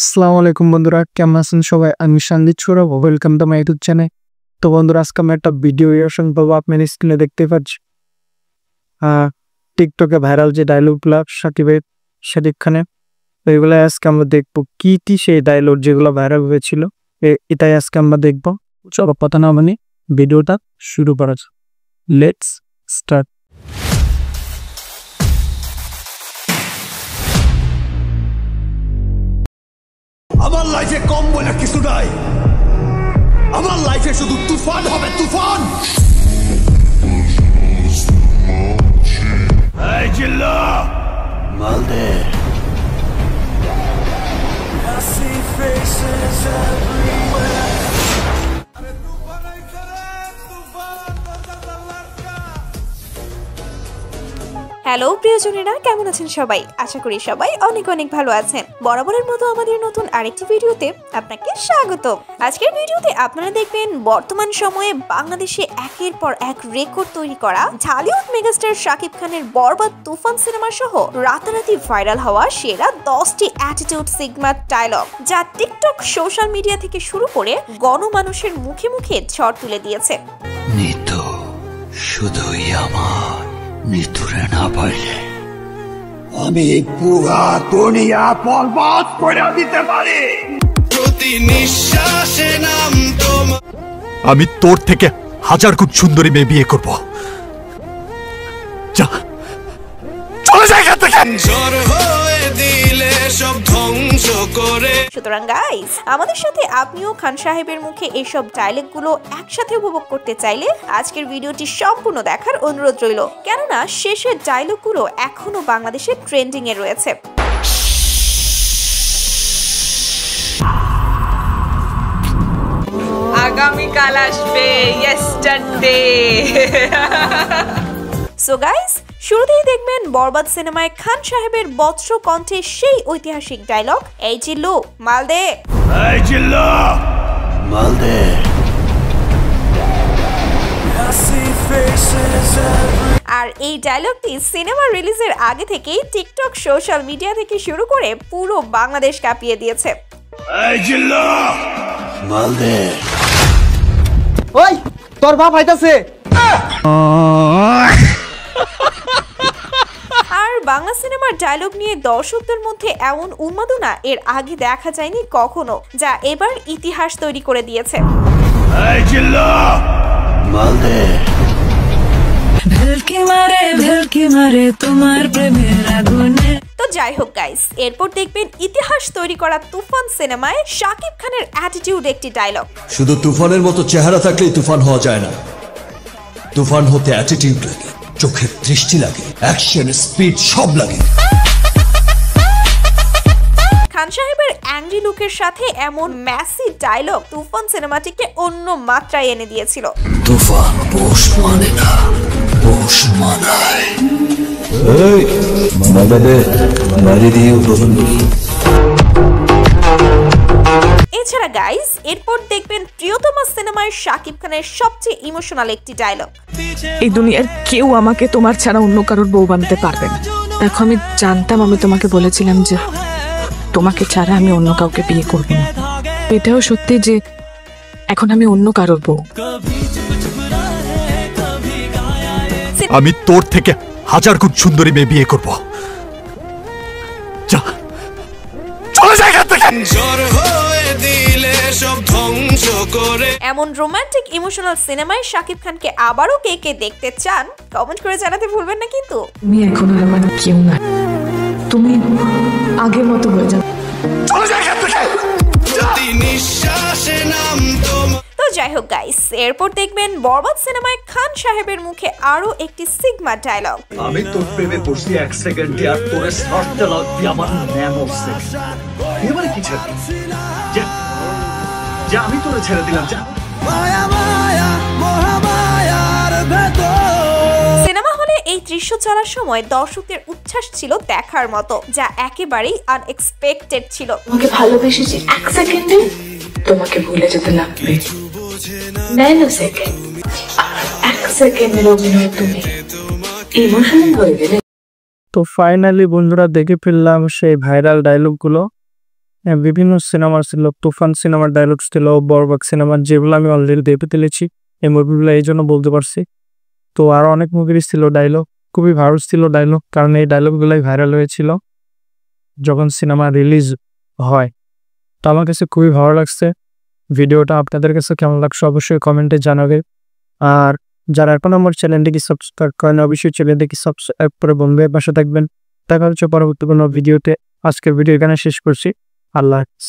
আসসালামু আলাইকুম বন্ধুরা, কেমন আছেন সবাই? আমি Sandeep Sourav, welcome to my YouTube channel. তো বন্ধুরা, আজকে আমি একটা ভিডিও রিঅ্যাকশন পাবো। আপনার স্ক্রিনে দেখতে পাচ্ছি টিকটকে ভাইরাল যে ডায়লগগুলো শাকিব খানের, তো এগুলো আজকে আমরা দেখবো কি সেই ডায়লগ যেগুলো ভাইরাল হয়েছিল। এটাই আজকে আমরা দেখবো। চলো কথা না মানে ভিডিওটা শুরু করা যাক। Let's start. আমার লাইফে কম বলে কিছু নাই। আমার লাইফে শুধু তুফান হবে, তুফান। এই জিল্লা মালদে। হ্যালো প্রিয়জনেরা, কেমন আছেন সবাই? আশা করি সবাই অনেক অনেক ভালো আছেন। বরাবরের মতো আমাদের নতুন আরেকটি ভিডিওতে আপনাকে স্বাগত। আজকের ভিডিওতে আপনারা দেখবেন বর্তমান সময়ে বাংলাদেশে একের পর এক রেকর্ড তৈরি করা ঢালিউড মেগাস্টার শাকিব খানের বরবাদ তুফান সিনেমা সহ রাতারাতি ভাইরাল হওয়া সেরা 10টি অ্যাটিটিউড সিগমা ডায়লগ, যা টিকটক, সোশ্যাল মিডিয়া থেকে শুরু করে গণমানুষের মুখে মুখে ঝড় তুলে দিয়েছে। নিতো শুধুই আমার নিতুরে না পাইলে আমি পুরা দুনিয়া বরবাদ করে দিতে পারি। প্রতি নিঃশ্বাসে নাম তোমার। আমি তোর থেকে 1000 গুণ সুন্দরী মেয়ে বিয়ে করব। যা, চলে যা এখান থেকে। ঝড় হয়ে দিলে সব ধ্বংস করে। সুতরাং গাইস, আমাদের সাথে আপনিও খান সাহেবের মুখে এইসব ডায়লগগুলো একসাথে উপভোগ করতে চাইলে আজকের ভিডিওটি সম্পূর্ণ দেখার অনুরোধ রইল, কেননা শেষের ডায়লগগুলো এখনো বাংলাদেশে ট্রেন্ডিং এ রয়েছে। আগামীকাল আসবে ইয়েস্টারডে। সো গাইস, শুরুতেই দেখবেন বরবাদ সিনেমায় খান সাহেবের বজ্র কণ্ঠে সেই ঐতিহাসিক ডায়লগ, এই জিল্লু মালদে। এই জিল্লা মালদে। আর এই ডায়লগটি সিনেমা রিলিজের আগে থেকেই টিকটক, সোশ্যাল মিডিয়া থেকে শুরু করে পুরো বাংলাদেশ কাঁপিয়ে দিয়েছে। এই জিল্লা মালদে। ওই তোর বাপ আইতাছে। আর বাংলা সিনেমার ডায়লগ নিয়ে দর্শকদের মধ্যে এমন উন্মাদনা এর আগে দেখা যায়নি কখনো, যা এবার ইতিহাস তৈরি করে দিয়েছে। এই জিল্লা মালদে। ভেলকি মারে তোমার প্রেমের আগুনে। তো যাই হোক গাইস, এরপর দেখবেন ইতিহাস তৈরি করা তুফান সিনেমায় শাকিব খানের অ্যাটিটিউড একটি ডায়লগ। শুধু তুফানের মতো চেহারা থাকলেই তুফান হওয়া যায় না। তুফান হতে অ্যাটিটিউড লাগে, চোখের দৃষ্টি লাগে, অ্যাকশন, স্পিড সব লাগে। খান সাহেবের অ্যাংরি লুকের সাথে এমন ম্যাসি ডায়লগ তুফান সিনেমাটিকে অন্য মাত্রায় এনে দিয়েছিল। তুফান পোষ মানে না, পোষ মানায়। এই মানাবে মারি দিয়ে উঠোন। এছাড়া গাইস, এরপর দেখবেন প্রিয়তমা সিনেমায় শাকিব খানের সবচেয়ে ইমোশনাল একটি ডায়লগ, এই দুনিয়ার কেউ আমাকে তোমার ছাড়া অন্য কারোর বউ বানাতে পারবে না। দেখো, আমি জানতাম, আমি তোমাকে বলেছিলাম যে তোমাকে ছাড়া আমি অন্য কাউকে বিয়ে করব না। এটাও সত্যি যে এখন আমি অন্য কারোর বউ। আমি তোর থেকে 1000 গুণ সুন্দরী মেয়ে বিয়ে করব। যা, চলে যা এখান থেকে। ঝড় হয়ে দিলে সব ধ্বংস করে। এমন রোমান্টিক ইমোশনাল সিনেমায় শাকিব খানকে আবারও কে কে দেখতে চান কমেন্ট করে জানাতে ভুলবেন না কিন্তু। তুমি এখন আর আমার কেউ না, তুমি আগের মতো হয়ে যাও। চলে যা এখান থেকে। প্রতি নিঃশ্বাসে নাম তোমার। তো যাই হোক গাইস, এরপর দেখবেন বরবাদ সিনেমায় খান সাহেবের মুখে আরো একটি সিগমা ডায়লগ, আমি তোর প্রেমে পড়ছি 1 সেকেন্ডে, আর তোরে ছাড়তে লাগবি আমার ন্যানো সেকেন্ড। এবারে কি ছেড়ে যা, যা আমি তোরে ছেড়ে দিলাম, যা। সিনেমা হলে এই দৃশ্য চলার সময় দর্শকদের উচ্ছ্বাস ছিল দেখার মতো, যা একেবারেই আনএক্সপেক্টেড ছিল। তোমাকে ভালোবেসেছি 1 সেকেন্ডে, তোমাকে ভুলে যেতে লাগবে 9 সেকেন্ড। 1 সেকেন্ডের অভিনয় তুমি ইমোশনাল হয়ে গেলে। তো ফাইনালি বন্ধুরা দেখে ফেললাম সেই ভাইরাল ডায়লগগুলো। বিভিন্ন সিনেমার ছিল, তুফান সিনেমার ডায়লগ ছিল, বরবাদ সিনেমার, যেগুলো আমি অলরেডি দেখে ফেলেছি এই মুভিগুলো, এই জন্য বলতে পারছি। তো আরও অনেক মুভির ছিল ডায়লগ, খুবই ভালো ছিল ডায়লগ, কারণ এই ডায়লগগুলোই ভাইরাল হয়েছিল যখন সিনেমা রিলিজ হয়। তো আমার কাছে খুবই ভালো লাগছে। ভিডিওটা আপনাদের কাছে কেমন লাগছে অবশ্যই কমেন্টে জানাবে। আর যারা এখন আমার চ্যানেলটিকে সাবস্ক্রাইব করেন অবশ্যই চ্যানেলটিকে সাবস্ক্রাইব করে বন্ধুদের পাশে থাকবেন। দেখা হচ্ছে পরবর্তী কোনো ভিডিওতে। আজকের ভিডিও এখানে শেষ করছি। আল্লাহ হাফেজ।